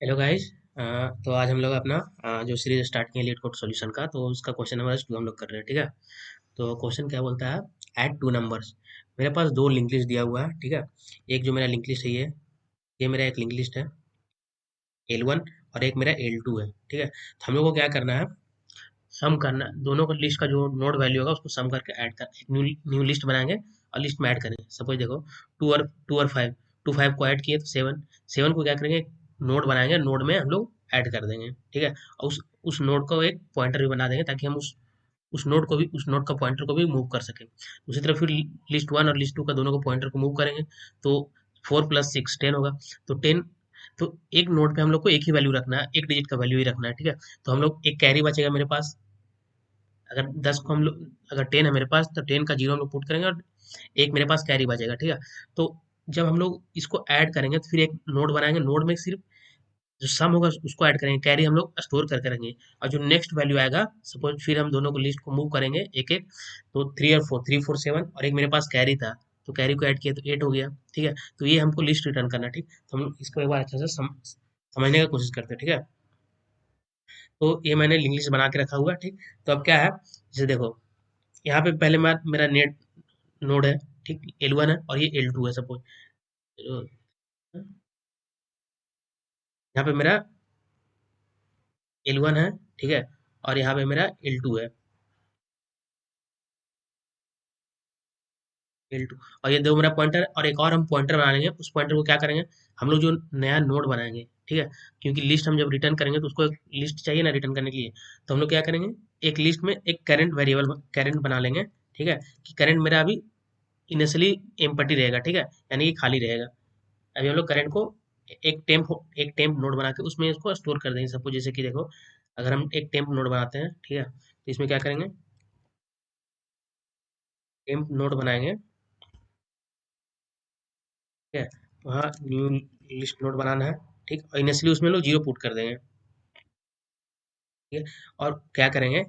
Hello guys. तो आज हम लोग अपना जो सीरीज स्टार्ट किए लीड कोड सॉल्यूशन का, तो उसका क्वेश्चन नंबर 2 हम लोग कर रहे हैं। ठीक है। तो क्वेश्चन क्या बोलता है? Add two numbers. मेरे पास दो लिंक लिस्ट दिया हुआ है। ठीक है। एक जो मेरा लिंक लिस्ट है, ये मेरा एक लिंक लिस्ट है L1, और एक मेरा L2 है। ठीक है। तो हम लोग को क्या करना है, सम करना है। दोनों का लिस्ट का जो नोड वैल्यू होगा उसको सम करके ऐड कर, एक न्यू न्यू लिस्ट बनाएंगे और लिस्ट में ऐड करेंगे। सपोज देखो, टू और फाइव, टू फाइव को ऐड किए तो सेवन, सेवन को क्या करेंगे, नोड बनाएंगे, नोड में हम लोग ऐड कर देंगे। ठीक है। और उस नोड को एक पॉइंटर भी बना देंगे ताकि हम उस नोड का पॉइंटर को भी मूव कर सकें। उसी तरह फिर लिस्ट वन और लिस्ट टू का दोनों को पॉइंटर को मूव करेंगे, तो 4 + 6 10 होगा। तो 10, तो एक नोड पे हम लोग को एक ही वैल्यू रखना है, एक डिजिट का वैल्यू ही रखना है। ठीक है। तो हम लोग एक कैरी बचेगा मेरे पास। अगर 10 को हम लोग, अगर 10 है मेरे पास तो 10 का जीरो हम लोग पुट करेंगे और एक मेरे पास कैरी बचेगा। ठीक है। तो जब हम लोग इसको ऐड करेंगे तो फिर एक नोड बनाएंगे, नोड में सिर्फ जो सम होगा उसको ऐड करेंगे, कैरी हम लोग स्टोर करके रखेंगे। और जो नेक्स्ट वैल्यू आएगा, सपोज फिर हम दोनों को लिस्ट को मूव करेंगे एक एक, तो 3 और 4, 3 4 7, और एक मेरे पास कैरी था, तो कैरी को ऐड किया तो 8 हो गया। ठीक है। तो ये हमको लिस्ट रिटर्न करना है। ठीक। तो हम लोग इसको एक बार अच्छे से समझने का कोशिश करते हैं। ठीक है। तो ये मैंने लिंक लिस्ट बना के रखा हुआ है। ठीक। तो अब क्या है, जैसे देखो, यहाँ पे पहले मेरा नेट नोड है। ठीक। L1 है और ये L2 है सपोज। यहाँ पे मेरा L1 है। ठीक है। और यहाँ पे मेरा L2 है, L2। और ये दो मेरा पॉइंटर है, और एक और हम पॉइंटर बना लेंगे। उस पॉइंटर को क्या करेंगे, हम लोग जो नया नोड बनाएंगे। ठीक है। क्योंकि लिस्ट हम जब रिटर्न करेंगे तो उसको एक लिस्ट चाहिए ना रिटर्न करने के लिए। तो हम लोग क्या करेंगे, एक लिस्ट में एक करंट वेरिएबल करंट बना लेंगे। ठीक है। कि करंट मेरा अभी इनिशियली एम्प्टी रहेगा। ठीक है। यानी कि खाली रहेगा। अभी हम लोग करंट को एक टेम्प नोड बना के उसमें इसको स्टोर कर देंगे। सपोज जैसे कि देखो, अगर हम एक टेम्प नोड बनाते हैं, ठीक है, तो इसमें क्या करेंगे, टेम्प नोड बनाएंगे। ठीक है। वहाँ न्यू लिस्ट नोड बनाना है। ठीक। और इनिशियली उसमें लोग जीरो पुट कर देंगे। ठीक है। और क्या करेंगे,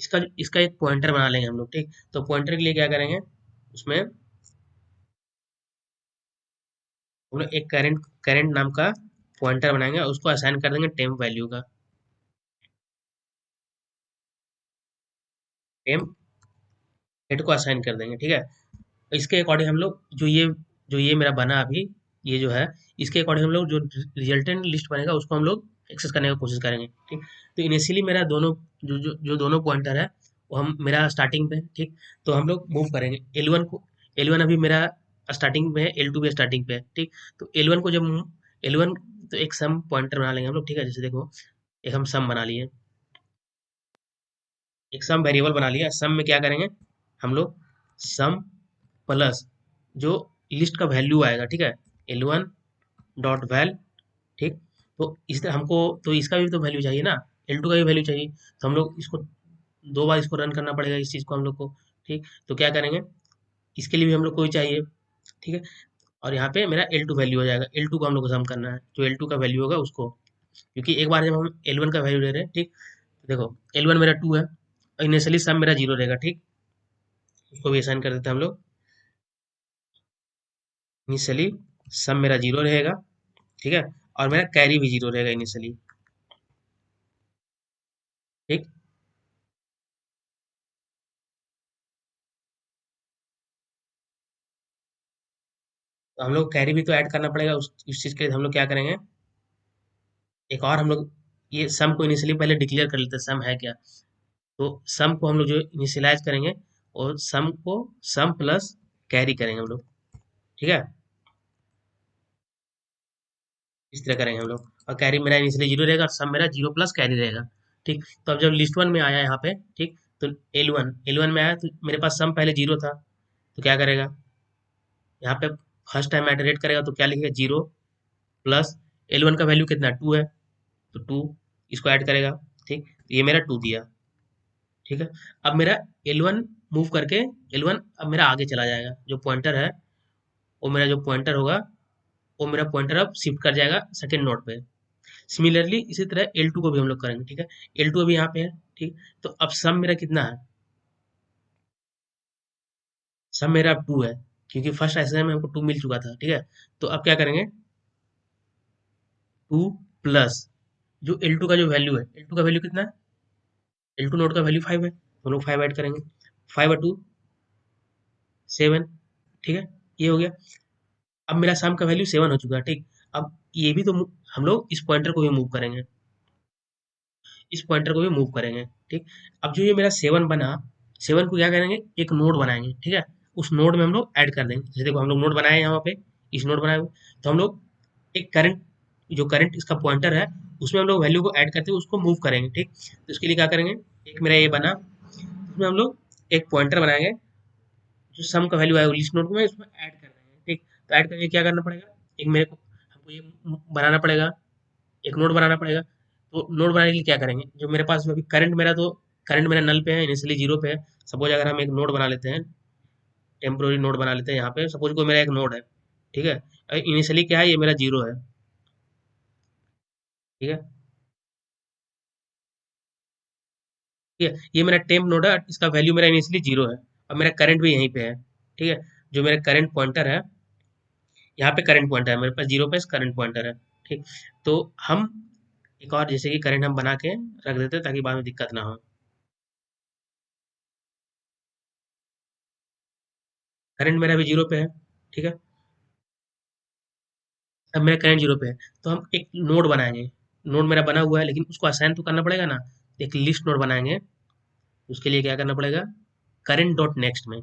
इसका इसका एक पॉइंटर बना लेंगे हम लोग। ठीक। तो पॉइंटर के लिए क्या करेंगे, उसमें हम लोग एक करंट करंट नाम का पॉइंटर बनाएंगे और उसको असाइन कर देंगे टेम्प वैल्यू का, टेम्प हेड को असाइन कर देंगे। ठीक है। इसके अकॉर्डिंग हम लोग जो ये मेरा बना अभी, ये जो है, इसके अकॉर्डिंग हम लोग जो रिजल्टेंट लिस्ट बनेगा उसको हम लोग एक्सेस करने की कोशिश करेंगे। ठीक। तो इनिशियली मेरा दोनों जो दोनों पॉइंटर है, वो हम मेरा स्टार्टिंग पे है। ठीक। तो हम लोग मूव करेंगे L1 को। L1 अभी मेरा स्टार्टिंग पे है, L2 भी स्टार्टिंग पे है। ठीक। तो L1 को जब L1, तो एक सम पॉइंटर बना लेंगे हम लोग। ठीक है। जैसे देखो, एक हम सम बना लिए, एक सम वेरिएबल बना लिया। सम में क्या करेंगे, हम लोग सम प्लस जो लिस्ट का वैल्यू आएगा। ठीक है। L1 dot val. ठीक। तो इस तरह हमको, तो इसका भी तो वैल्यू चाहिए ना, L2 का भी वैल्यू चाहिए। तो हम लोग इसको दो बार इसको रन करना पड़ेगा इस चीज़ को हम लोग को। ठीक। तो क्या करेंगे, इसके लिए भी हम लोग को ही चाहिए। ठीक है। और यहाँ पे मेरा L2 वैल्यू हो जाएगा। L2 को हम लोग को सम करना है, जो L2 का वैल्यू होगा उसको। क्योंकि एक बार जब हम L1 का वैल्यू ले रहे हैं, ठीक, तो देखो L1 मेरा 2 है और इनिशियली सम मेरा 0 रहेगा। ठीक। उसको भी असाइन कर देते हैं हम लोग। इनिशियली सम मेरा 0 रहेगा। ठीक है। और मेरा कैरी भी 0 रहेगा इनिशियली। ठीक। तो हम लोग कैरी भी तो ऐड करना पड़ेगा। उस चीज़ के लिए हम लोग क्या करेंगे, एक और हम लोग ये सम को इनिशियली पहले डिक्लेयर कर लेते हैं, सम है क्या। तो सम को हम लोग जो इनिशियलाइज करेंगे, और सम को सम प्लस कैरी करेंगे हम लोग। ठीक है। इस तरह करेंगे हम लोग, और कैरी मेरा इनिशियली 0 रहेगा और सम मेरा 0 प्लस कैरी रहेगा। ठीक। तो अब जब लिस्ट वन में आया यहाँ पे, ठीक, तो L1 में आया तो मेरे पास सम पहले 0 था। तो क्या करेगा, यहाँ पे फर्स्ट टाइम एटरेट करेगा तो क्या लिखेगा, 0 प्लस L1 का वैल्यू कितना, 2 है, तो 2 इसको ऐड करेगा। ठीक। तो ये मेरा 2 दिया। ठीक है। अब मेरा L1 मूव करके, L1 अब मेरा आगे चला जाएगा। जो पॉइंटर है, वो मेरा जो पॉइंटर होगा, वो मेरा पॉइंटर अब शिफ्ट कर जाएगा सेकंड नोड पे। सिमिलरली इसी तरह L2 को भी हम लोग करेंगे। ठीक है। L2 अभी यहाँ पे है। ठीक। तो अब सम मेरा कितना है, सम मेरा अब 2 है, क्योंकि फर्स्ट एसएसए में हमको 2 मिल चुका था। ठीक है। तो अब क्या करेंगे, टू प्लस जो L2 का जो वैल्यू है, L2 का वैल्यू कितना है, L2 नोड का वैल्यू 5 है, हम लोग 5 ऐड करेंगे, 5 और 2 7, ठीक है, ये हो गया। अब मेरा सम का वैल्यू 7 हो चुका है, ठीक। अब ये भी तो हम लोग इस पॉइंटर को भी मूव करेंगे, इस पॉइंटर को भी मूव करेंगे, ठीक। अब जो ये मेरा 7 बना, 7 को क्या करेंगे, एक नोड बनाएंगे, ठीक है। उस नोड में हम लोग ऐड कर देंगे, जैसे देखो हम लोग नोड बनाए हैं यहाँ पे, इस नोड बनाए हुए, तो हम लोग एक करंट, जो करंट इसका पॉइंटर है, उसमें हम लोग वैल्यू को ऐड करते हुए उसको मूव करेंगे, ठीक। तो इसके लिए क्या करेंगे, एक मेरा ये बना, उसमें हम लोग एक पॉइंटर बनाएंगे, जो सम का वैल्यू आएगा लिस्ट नोड में उसमें ऐड कर देंगे, ठीक। तो ऐड करके क्या करना पड़ेगा, एक मेरे को हमको ये बनाना पड़ेगा, एक नोड बनाना पड़ेगा। तो नोड बनाने के लिए क्या करेंगे, जो मेरे पास अभी करंट मेरा, तो करंट मेरा नल पे है, इनिशियली जीरो पे है। सपोज अगर हम एक नोड बना लेते हैं, टेम्पोररी नोड बना लेते हैं यहाँ पे, सपोज कोई मेरा एक नोड है, ठीक है, इनिशियली क्या है, ये मेरा जीरो है, ठीक है, ठीक है, ये मेरा टेम्प नोड है, इसका वैल्यू मेरा इनिशियली जीरो है, और मेरा करंट भी यहीं पे है, ठीक है। जो मेरा करंट पॉइंटर है, यहाँ पे करंट पॉइंटर है मेरे पास, जीरो पे करंट पॉइंटर है, ठीक। तो हम एक और जैसे कि करंट हम बना के रख देते हैं ताकि बाद में दिक्कत ना हो। करंट मेरा अभी जीरो पे है, ठीक है, अब मेरा करंट जीरो पे है, तो हम एक नोड बनाएंगे, नोड मेरा बना हुआ है लेकिन उसको असाइन तो करना पड़ेगा ना, एक लिस्ट नोड बनाएंगे। उसके लिए क्या करना पड़ेगा, करंट डॉट नेक्स्ट में,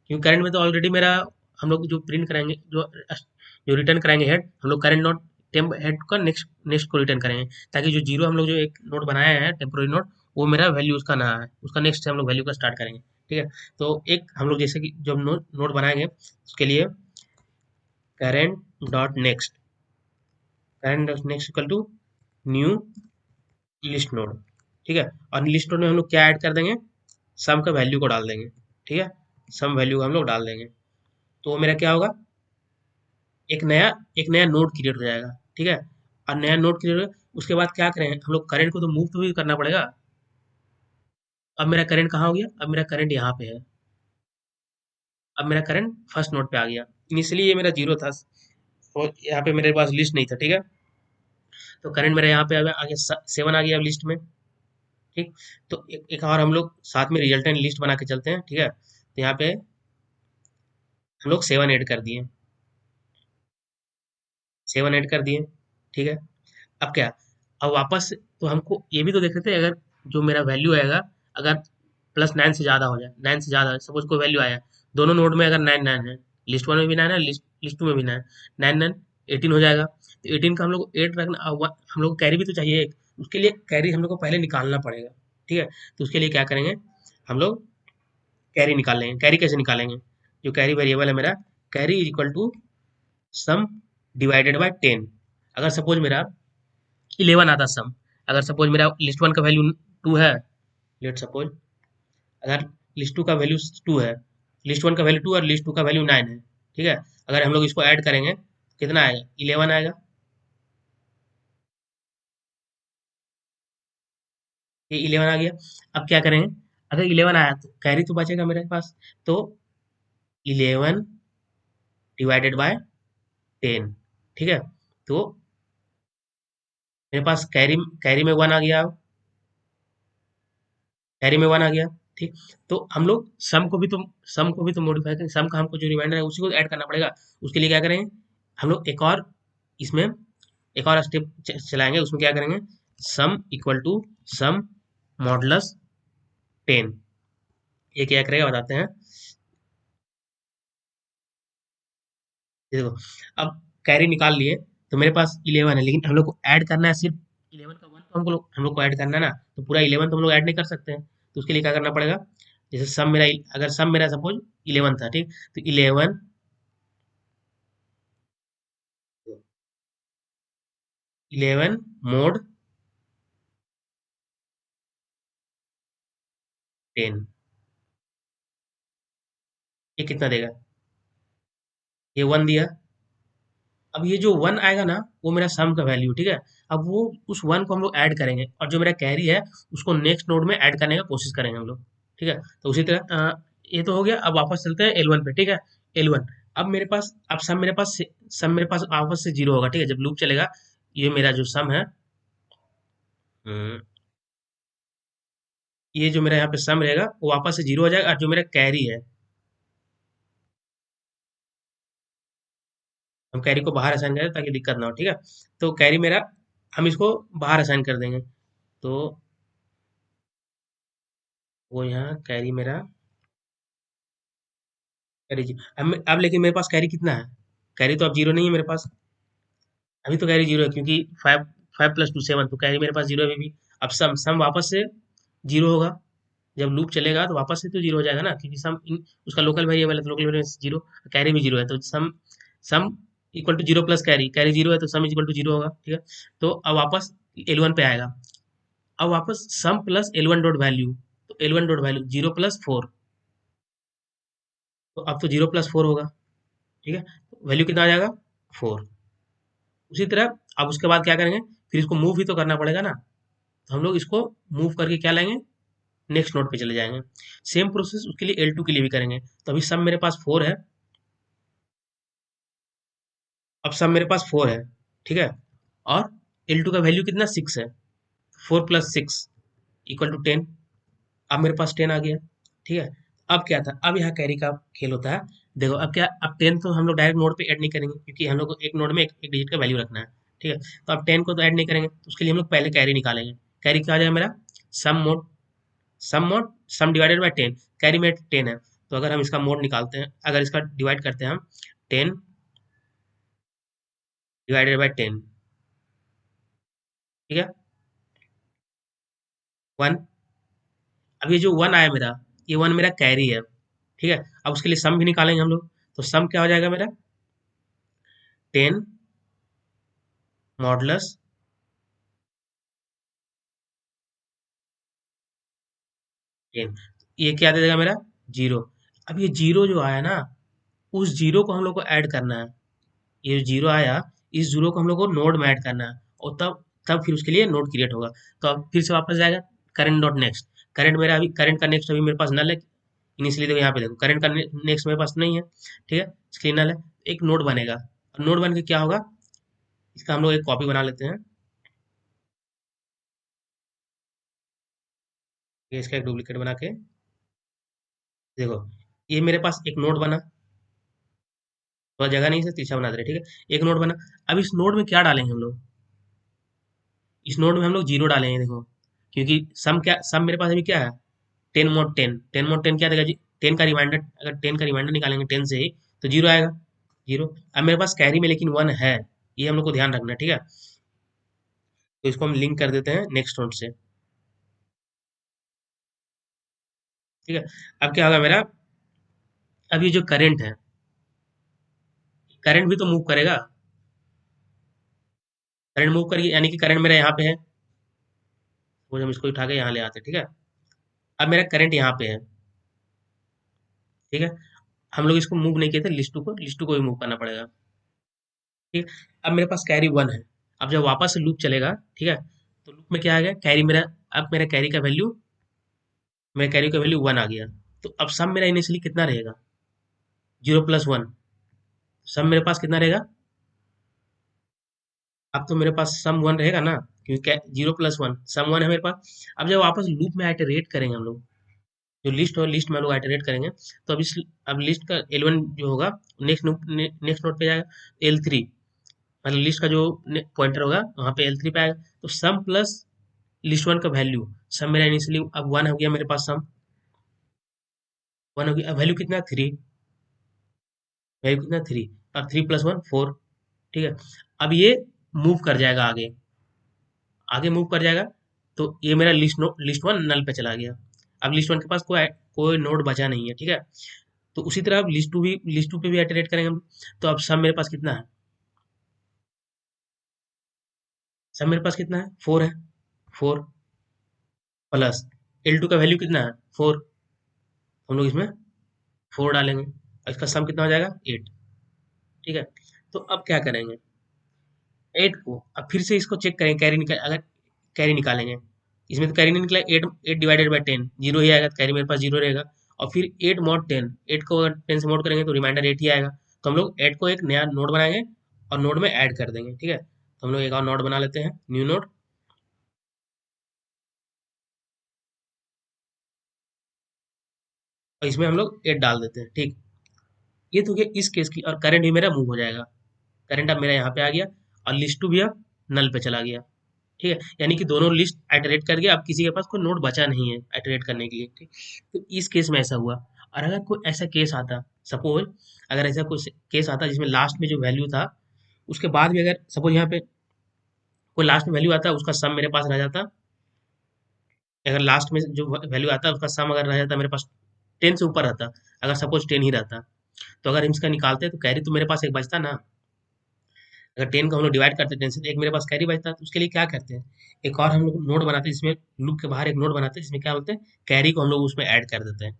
क्योंकि करंट में तो ऑलरेडी मेरा, हम लोग जो प्रिंट कराएंगे, जो रिटर्न कराएंगे हेड, हम लोग करंट नोट टेम्प हेड का नेक्स्ट नेक्स्ट को रिटर्न करेंगे, ताकि जो जीरो हम लोग जो एक नोट बनाया है टेम्पोररी नोट, वो मेरा वैल्यू उसका ना है, उसका नेक्स्ट से हम लोग वैल्यू का स्टार्ट करेंगे, ठीक है। तो एक हम लोग जैसे कि जब नोट नोट बनाएंगे, उसके लिए current dot next, current dot next equal to new list node, ठीक है। और लिस्ट नोड में हम लोग क्या ऐड कर देंगे, सम का वैल्यू को डाल देंगे, ठीक है, सम वैल्यू हम लोग डाल देंगे। तो मेरा क्या होगा, एक नया एक नया नोड क्रिएट हो जाएगा, ठीक है। और नया नोड क्रिएट हो, उसके बाद क्या करेंगे हम लोग, करंट को तो मूव तो भी करना पड़ेगा। अब मेरा करंट कहाँ हो गया, अब मेरा करंट यहाँ पे है, अब मेरा करंट फर्स्ट नोड पे आ गया। इनिशियली ये मेरा जीरो था, और यहाँ पे मेरे पास लिस्ट नहीं था, ठीक है। तो करंट मेरा यहाँ पे आ गया 7 आ गया अब लिस्ट में, ठीक। तो एक और हम लोग साथ में रिजल्टेंट लिस्ट बना के चलते हैं, ठीक है। तो यहाँ पे हम लोग 7 ऐड कर दिए, 7 ऐड कर दिए, ठीक है। अब क्या, अब वापस तो हमको ये भी तो देख रहे थे, अगर जो मेरा वैल्यू आएगा, अगर +9 से ज़्यादा हो जाए, 9 से ज़्यादा सपोज कोई वैल्यू आया, दोनों नोड में अगर 9 9 है, लिस्ट वन में भी 9 है, लिस्ट टू में भी 9, 9 9 18 हो जाएगा। तो 18 का हम लोग 8 रखना, हम लोग को कैरी भी तो चाहिए एक, उसके लिए कैरी हम लोग को पहले निकालना पड़ेगा, ठीक है। तो उसके लिए क्या करेंगे, हम लोग कैरी निकाल लेंगे। कैरी कैसे निकालेंगे, जो कैरी वेरिएबल है मेरा, carry is equal to sum divided by 10। अगर सपोज मेरा 11 आता सम, अगर सपोज मेरा लिस्ट वन का वैल्यू 2 है, लेट सपोज, अगर लिस्ट टू का वैल्यू 2 है, लिस्ट वन का वैल्यू 2 और लिस्ट टू का वैल्यू 9 है, ठीक है। अगर हम लोग इसको ऐड करेंगे, कितना आएगा, 11 आएगा, ये 11 आ गया। अब क्या करेंगे, अगर 11 आया तो कैरी तो बचेगा मेरे पास, तो 11 डिवाइडेड बाय 10, ठीक है। तो मेरे पास कैरी कैरी में 1 आ गया, कैरी में 1 आ गया, ठीक। तो हम लोग सम को भी तो मॉडिफाई करें, सम का हमको जो रिमाइंडर है उसी को ऐड करना पड़ेगा। उसके लिए क्या करेंगे, हम लोग एक और इसमें एक और स्टेप चलाएंगे, उसमें क्या करेंगे, sum equal to sum modulus 10। ये क्या करेगा बताते हैं, ये देखो, अब कैरी निकाल लिए, तो मेरे पास 11 है, लेकिन हम लोग को ऐड करना है सिर्फ 11 का 1, तो हम लोग को ऐड करना है ना, तो पूरा 11 तो हम लोग ऐड नहीं कर सकते हैं। तो उसके लिए क्या करना पड़ेगा, जैसे सम मेरा, अगर सम मेरा सपोज 11 था, ठीक। तो 11 मोड 10, ये कितना देगा, ये 1 दिया। अब ये जो 1 आएगा ना, वो मेरा सम का वैल्यू, ठीक है। अब वो उस 1 को हम लोग ऐड करेंगे, और जो मेरा कैरी है उसको नेक्स्ट नोड में ऐड करने का कोशिश करेंगे हम लोग, ठीक है। तो उसी तरह ये तो हो गया। अब वापस चलते हैं L1 पे, ठीक है। L1, अब मेरे पास, अब सम मेरे पास वापस से जीरो होगा, ठीक है, जब लूप चलेगा ये मेरा जो सम है, ये जो मेरा यहाँ पे सम रहेगा वो वापस से जीरो हो जाएगा, और जो मेरा कैरी है, हम कैरी को बाहर असाइन करें ताकि दिक्कत ना हो, ठीक है। तो कैरी मेरा, हम इसको बाहर असाइन कर देंगे। तो वो यहाँ कैरी मेरा, कैरी जी, अब लेकिन मेरे पास कैरी कितना है? कैरी तो अब जीरो नहीं है मेरे पास। अभी तो कैरी जीरो है, क्योंकि फाइव, 5 + 2 7, तो कैरी मेरे पास जीरो है अभी भी। अब सम सम वापस से जीरो होगा। जब लूप चलेगा तो वापस से तो जीरो हो जाएगा ना, क्योंकि उसका लोकल वेरिएबल है, तो लोकल वेरिएबल जीरो, कैरी भी जीरो है, तो sum sum equal to zero plus carry, carry zero है तो सम इक्वल टू जीरो होगा, ठीक है। तो अब वापस L1 पे आएगा। अब वापस सम प्लस L1 डॉट वैल्यू, तो L1 डॉट वैल्यू 0 + 4, तो अब तो 0 + 4 होगा, ठीक है। वैल्यू कितना आ जाएगा? 4। उसी तरह अब उसके बाद क्या करेंगे, फिर इसको मूव भी तो करना पड़ेगा ना, तो हम लोग इसको मूव करके क्या लाएंगे, नेक्स्ट नोड पे चले जाएंगे। सेम प्रोसेस उसके लिए L2 के लिए भी करेंगे। तो अभी सम मेरे पास 4 है, अब सम मेरे पास 4 है, ठीक है। और L2 का वैल्यू कितना, 6 है। 4 + 6 = 10। अब मेरे पास 10 आ गया, ठीक है। अब क्या था, अब यहाँ कैरी का खेल होता है। देखो अब क्या, अब 10 तो हम लोग डायरेक्ट नोड पे ऐड नहीं करेंगे, क्योंकि हम लोग को एक नोड में एक डिजिट का वैल्यू रखना है, ठीक है। तो अब 10 को तो ऐड नहीं करेंगे, तो उसके लिए हम लोग पहले कैरी निकालेंगे। कैरी क्या आ जाएगा मेरा, sum mod, sum divided by 10, carry में 10 है। तो अगर हम इसका मोड निकालते हैं, अगर इसका डिवाइड करते हैं हम, 10 ÷ 10, ठीक है, 1। अब ये जो 1 आया मेरा, ये 1 मेरा कैरी है, ठीक है। अब उसके लिए सम भी निकालेंगे हम लोग, तो सम क्या हो जाएगा मेरा, 10 मॉडुलस 10, ये क्या दे देगा मेरा, जीरो। अब ये जीरो जो आया ना, उस जीरो को हम लोग को ऐड करना है। ये जो जीरो आया, इस जीरो को हम लोग को नोड में ऐड करना है, और तब तब फिर उसके लिए नोड क्रिएट होगा। तो अब फिर से वापस जाएगा, करंट डॉट नेक्स्ट। करंट मेरा अभी, करंट का नेक्स्ट अभी मेरे पास नल है। इनिशियली देखो यहाँ पे, देखो करंट का नेक्स्ट मेरे पास नहीं है, ठीक है, इसके लिए नल है। एक नोड बनेगा, नोड बन के क्या होगा, इसका हम लोग एक कॉपी बना लेते हैं। ये इसका एक डुप्लीकेट बना के, देखो ये मेरे पास एक नोड बना, थोड़ा जगह नहीं से तीसरा बना दे रहे, ठीक है, एक नोड बना। अब इस नोड में क्या डालेंगे हम लोग, इस नोड में हम लोग जीरो डालेंगे, देखो, क्योंकि सम क्या, सम मेरे पास अभी क्या है, 10 mod 10, 10 mod 10 क्या देगा जी, 10 का रिमाइंडर, अगर 10 का रिमाइंडर निकालेंगे 10 से ही, तो जीरो आएगा, जीरो। अब मेरे पास कैरी में लेकिन 1 है, ये हम लोग को ध्यान रखना है, ठीक है। तो इसको हम लिंक कर देते हैं नेक्स्ट नोड से, ठीक है। अब क्या होगा मेरा, अब ये जो करंट है, करंट भी तो मूव करेगा, करंट मूव करिए, यानी कि करंट मेरा यहाँ पे है, वो हम इसको उठा के यहाँ ले आते हैं, ठीक है। अब मेरा करंट यहाँ पे है, ठीक है। हम लोग इसको मूव नहीं किए थे, लिस्ट टू को भी मूव करना पड़ेगा, ठीक है। अब मेरे पास कैरी 1 है। अब जब वापस से लूप चलेगा, ठीक है, तो लूप में क्या आ गया, कैरी मेरा, अब मेरा कैरी का वैल्यू, मेरा कैरी का वैल्यू 1 आ गया। तो अब सम मेरा इनिशियली कितना रहेगा, 0 + 1, सम मेरे पास कितना रहेगा, अब तो मेरे पास सम 1 रहेगा ना, क्योंकि 0 + 1 सम 1 है मेरे पास। अब जब वापस लूप में आइटरेट करेंगे हम लोग, जो लिस्ट हो, लिस्ट में हम लोग आइटरेट करेंगे, तो अब लिस्ट का L1 जो होगा, नेक्स्ट नोड पे जाएगा, L3, मतलब लिस्ट का जो पॉइंटर होगा वहाँ पे L3 पे आएगा। तो सम प्लस लिस्ट वन का वैल्यू, सम मेरा इनिशियली अब 1 हो गया मेरे पास, सम 1 हो गया। अब वैल्यू कितना, 3, वैल्यू कितना, 3, अब 3 + 1 4, ठीक है। अब ये मूव कर जाएगा आगे, आगे मूव कर जाएगा, तो ये मेरा लिस्ट वन नल पे चला गया। अब लिस्ट वन के पास कोई नोड बचा नहीं है, ठीक है। तो उसी तरह अब लिस्ट टू पे भी इटरेट करेंगे हम। तो अब सम मेरे पास कितना है, सम मेरे पास कितना है, 4 है, 4 प्लस L2 का वैल्यू कितना है, 4, हम लोग इसमें 4 डालेंगे, और इसका सम कितना हो जाएगा, 8, ठीक है। तो अब क्या करेंगे, 8 को अब फिर से इसको चेक करेंगे, कैरी निकाल, अगर कैरी निकालेंगे, इसमें तो कैरी नहीं निकला, 8 8 ÷ 10 जीरो ही आएगा, तो कैरी मेरे पास जीरो रहेगा। और फिर 8 mod 10, 8 को अगर 10 से मोड करेंगे तो रिमाइंडर 8 ही आएगा। तो हम लोग 8 को एक नया नोड बनाएंगे और नोड में ऐड कर देंगे, ठीक है। तो हम लोग एक और नोड बना लेते हैं, न्यू नोड। और इसमें हम लोग 8 डाल देते हैं, ठीक। ये तो गया इस केस की, और करंट भी मेरा मूव हो जाएगा। करंट अब मेरा यहाँ पे आ गया, और लिस्ट टू भी अब नल पे चला गया, ठीक है। यानी कि दोनों लिस्ट आइटरेट कर गया, अब किसी के पास कोई नोड बचा नहीं है आइटरेट करने के लिए, ठीक। तो इस केस में ऐसा हुआ। और अगर कोई ऐसा केस आता, सपोज अगर ऐसा कोई केस आता जिसमें लास्ट में जो वैल्यू था, उसके बाद भी अगर सपोज यहाँ पे कोई लास्ट में वैल्यू आता, उसका सम मेरे पास रह जाता। अगर लास्ट में जो वैल्यू आता उसका सम अगर रह जाता मेरे पास 10 से ऊपर रहता, अगर सपोज 10 ही रहता, तो अगर हम इसका निकालते तो कैरी तो मेरे पास एक बचता ना। अगर 10 को हम लोग डिवाइड करते 10 से, तो एक मेरे पास कैरी बचता। तो उसके लिए क्या करते हैं, एक और हम लोग नोड बनाते हैं जिसमें लूप के बाहर एक नोड बनाते हैं जिसमें क्या बोलते हैं, कैरी को हम लोग उसमें ऐड कर देते हैं,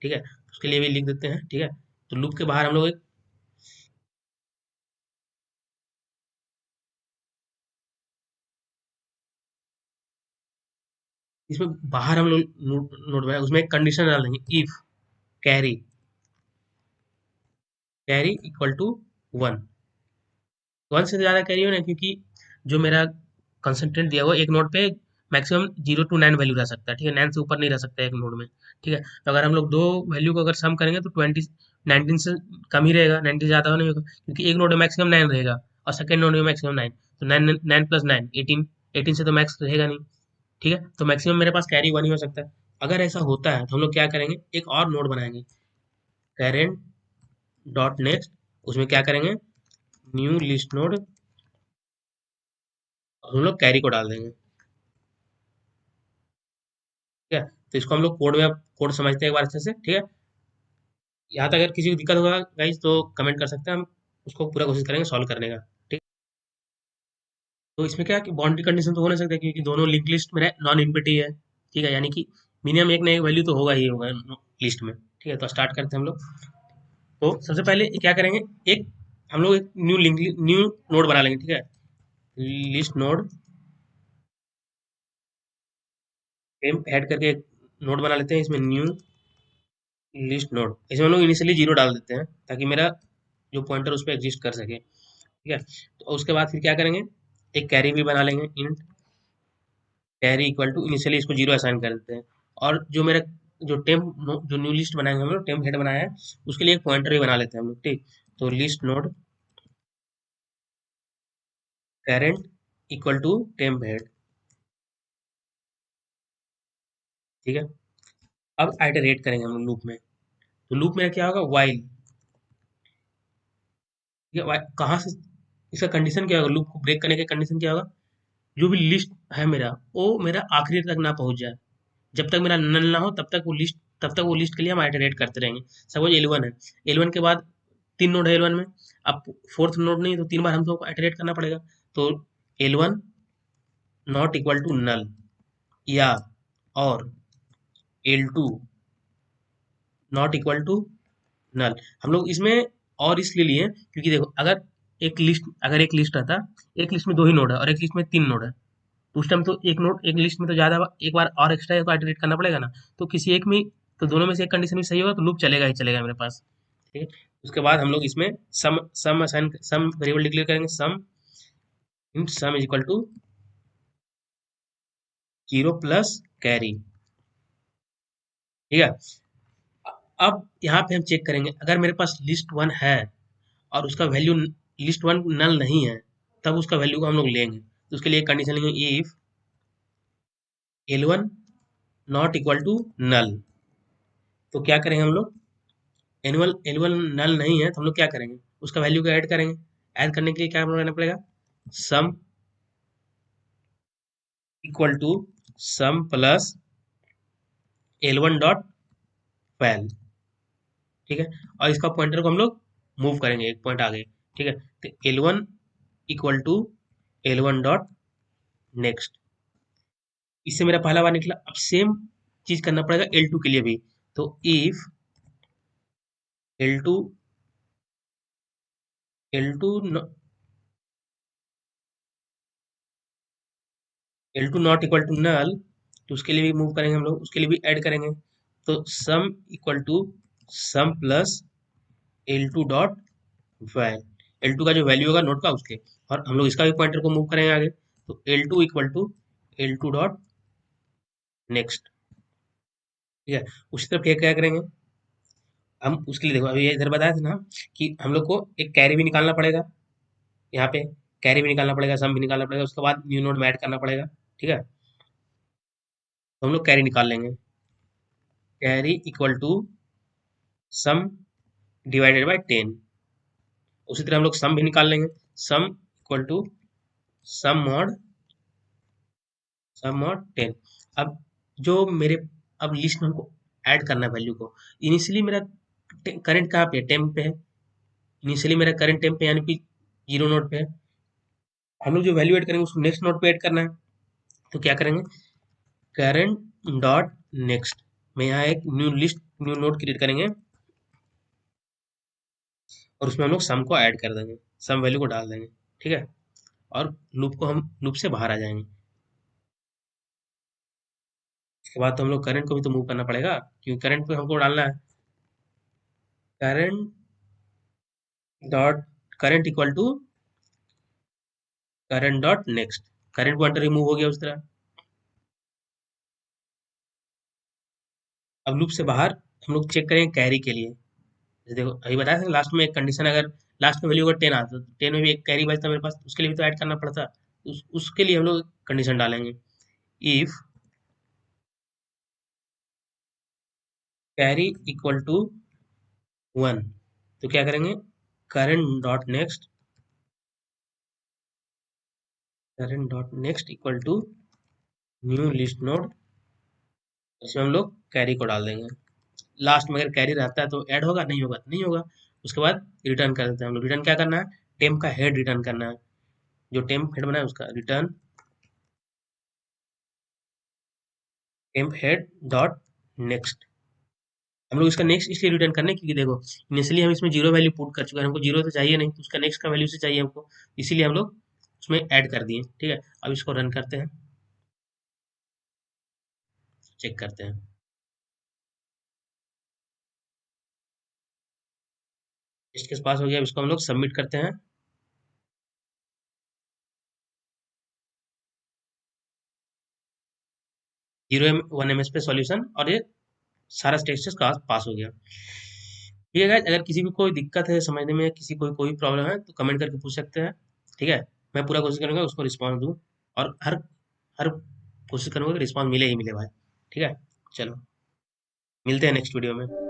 ठीक है। उसके लिए भी लिख देते हैं, ठीक है। तो लूप के बाहर हम लोग एक, इसमें बाहर हम लोग नोड बनाए, उसमें एक कंडीशन डाल देंगे, if carry carry equal to 1, 1 से ज़्यादा कैरी हो ना, क्योंकि जो मेरा कंसंट्रेट दिया हुआ एक नोड पे मैक्सिमम 0 टू 9 वैल्यू रह सकता है, ठीक है। 9 से ऊपर नहीं रह सकता एक नोड में, ठीक है। तो अगर हम लोग दो वैल्यू को अगर सम करेंगे तो 20 19 से कम ही रहेगा, 90 से ज़्यादा नहीं होगा, क्योंकि एक नोड में मैक्सिमम 9 रहेगा और सेकंड नोड में मैक्सिमम 9। तो 9 9 प्लस 9 18, 18 से तो मैक्स रहेगा नहीं, ठीक है। तो मैक्सिमम मेरे पास कैरी 1 ही हो सकता है। अगर ऐसा होता है तो हम लोग क्या करेंगे, एक और नोड बनाएंगे, करेंट डॉट नेक्स्ट। उसमें क्या करेंगे, न्यू लिस्ट नोड, हम लोग कैरी को डाल देंगे, ठीक है। तो इसको हम लोग कोड में कोड समझते हैं एक बार अच्छे से, ठीक है। यहाँ तक अगर किसी को दिक्कत होगा गाइज तो कमेंट कर सकते हैं, हम उसको पूरा कोशिश करेंगे सॉल्व करने का, ठीक। तो इसमें क्या है कि बाउंड्री कंडीशन तो हो नहीं सकता, क्योंकि दोनों लिंक लिस्ट में नॉन इम्पिटी है, ठीक है। यानी कि मिनिमम एक ना एक वैल्यू तो होगा ही होगा लिस्ट में, ठीक है। तो स्टार्ट करते हैं हम लोग। तो सबसे पहले क्या करेंगे, एक हम लोग एक न्यू नोड बना लेंगे, ठीक है। लिस्ट नोड ऐड करके एक नोड बना लेते हैं, इसमें न्यू लिस्ट नोड। इसमें हम लोग इनिशियली 0 डाल देते हैं ताकि मेरा जो पॉइंटर उस पर एग्जिस्ट कर सके, ठीक है। तो उसके बाद फिर क्या करेंगे, एक कैरी भी बना लेंगे, int carry equal to initially इसको 0 असाइन कर देते हैं। और जो मेरा जो जो न्यू लिस्ट बनाएंगे हम लोग, टेम्प हेड बनाया है, उसके लिए एक पॉइंटर भी बना लेते हैं हम लोग, ठीक। तो list node current equal to temp head, ठीक है। अब आइटरेट करेंगे हम लोग लूप में। तो लूप में क्या होगा, वाइल, ठीक है। कहाँ से इसका कंडीशन क्या होगा, लूप को ब्रेक करने का कंडीशन क्या होगा, जो भी लिस्ट है मेरा वो मेरा आखिरी तक ना पहुंच जाए। जब तक मेरा नल ना हो तब तक वो लिस्ट, तब तक वो लिस्ट के लिए हम आइटरेट करते रहेंगे। सपोज L1 है, L1 के बाद 3 नोड है L1 में, अब फोर्थ नोड नहीं, तो 3 बार हमको आइटरेट करना पड़ेगा। तो L1 नॉट इक्वल टू नल, या और L2 नॉट इक्वल टू नल। हम लोग इसमें और इसलिए लिए क्योंकि देखो, अगर एक लिस्ट रहता, एक लिस्ट में 2 ही नोड है और एक लिस्ट में 3 नोड है, तो उस टाइम तो एक नोड एक लिस्ट में तो ज़्यादा, एक बार और एक्स्ट्रा को आइटरेट करना पड़ेगा ना। तो किसी एक में, तो दोनों में से एक कंडीशन भी सही होगा तो लूप चलेगा ही चलेगा मेरे पास, ठीक है। उसके बाद हम लोग इसमें सम वेरिएबल डिक्लेयर करेंगे, sum int sum is equal to 0 plus carry, ठीक है। अब यहाँ पे हम चेक करेंगे, अगर मेरे पास लिस्ट 1 है और उसका वैल्यू लिस्ट 1 नल नहीं है, तब उसका वैल्यू को हम लोग लेंगे। तो उसके लिए कंडीशन लेंगे, if L1 not equal to null. तो क्या करेंगे हम लोग, एनुअल एनुअल नल नहीं है तो हम लोग क्या करेंगे, उसका वैल्यू को ऐड करेंगे। ऐड करने के लिए क्या करना पड़ेगा, sum equal to sum plus L1 dot val, ठीक है। और इसका पॉइंटर को हम लोग मूव करेंगे एक पॉइंट आगे, ठीक है। तो L1 equal to L1 dot next, इससे मेरा पहला बार निकला। अब सेम चीज करना पड़ेगा L2 के लिए भी। तो if L2 L2 L2 not equal to null, तो उसके लिए भी मूव करेंगे हम लोग, उसके लिए भी ऐड करेंगे। तो sum equal to sum plus L2 dot val, L2 का जो वैल्यू होगा नोड का उसके, और हम लोग इसका भी पॉइंटर को मूव करेंगे आगे, तो L2 equal to L2 dot next, ठीक है। उसी तरह क्या क्या करेंगे हम, उसके लिए देखो अभी ये इधर बताया था ना कि हम लोग को एक कैरी भी निकालना पड़ेगा, यहाँ पे कैरी भी निकालना पड़ेगा, सम भी निकालना पड़ेगा, उसके बाद न्यू नोड में ऐड करना पड़ेगा, ठीक है। तो हम लोग कैरी निकाल लेंगे, carry equal to sum divided by 10। उसी तरह हम लोग सम भी निकाल लेंगे, sum equal to sum mod, sum mod 10। अब जो मेरे, अब लिस्ट में हमको ऐड करना है वैल्यू को, इनिशियली मेरा करंट कहाँ पे है, टेम्प पे है, इनिशियली मेरा करंट टेम्प पे यानी कि जीरो नोड पे है। हम लोग जो वैल्यू ऐड करेंगे उसको नेक्स्ट नोड पे ऐड करना है, तो क्या करेंगे, करंट डॉट नेक्स्ट में यहाँ एक new list, new node create करेंगे, और उसमें हम लोग सम को ऐड कर देंगे, सम वैल्यू को डाल देंगे, ठीक है। और लूप को हम लूप से बाहर आ जाएंगे। उसके बाद तो हम लोग करंट को भी तो मूव करना पड़ेगा, क्योंकि करंट पे हमको डालना है, current dot current equal to current dot next, current pointer remove हो गया उस तरह। अब लूप से बाहर हम लोग चेक करेंगे कैरी के लिए, जैसे देखो अभी बताया था लास्ट में एक कंडीशन, अगर लास्ट में वैल्यू अगर 10 आता तो 10 में भी एक कैरी बचता मेरे पास, तो उसके लिए भी तो ऐड करना पड़ता, उसके लिए हम लोग कंडीशन डालेंगे, इफ कैरी इक्वल टू 1, तो क्या करेंगे, current dot next, current dot next equal to new list node, इसमें हम लोग कैरी को डाल देंगे। लास्ट में अगर कैरी रहता है तो ऐड होगा, नहीं होगा तो नहीं होगा। उसके बाद रिटर्न कर देते हैं हम लोग, रिटर्न क्या करना है, टेम्प का हेड रिटर्न करना है, जो टेम्प हेड बना है उसका return, temp head dot next. हम लोग इसका नेक्स्ट इसलिए रिटर्न करने क्योंकि देखो इनिशियली हम इसमें जीरो वैल्यू पुट कर चुके हैं, हमको जीरो तो चाहिए नहीं, तो उसका नेक्स्ट का वैल्यू से चाहिए हमको, इसीलिए हम लोग उसमें ऐड कर दिए, ठीक है। अब इसको रन करते हैं, चेक करते हैं। टेस्ट केस पास हो गया, अब इसको हम लोग सबमिट करते हैं। 0 1 ms पे सॉल्यूशन, और ये सारा टेस्ट का पास हो गया। ठीक है गाइस, अगर किसी को कोई दिक्कत है समझने में, किसी को कोई प्रॉब्लम है तो कमेंट करके पूछ सकते हैं, ठीक है। मैं पूरा कोशिश करूंगा उसको रिस्पॉन्स दूं, और हर हर कोशिश करूंगा कि रिस्पॉन्स मिले ही मिले भाई, ठीक है। चलो मिलते हैं नेक्स्ट वीडियो में।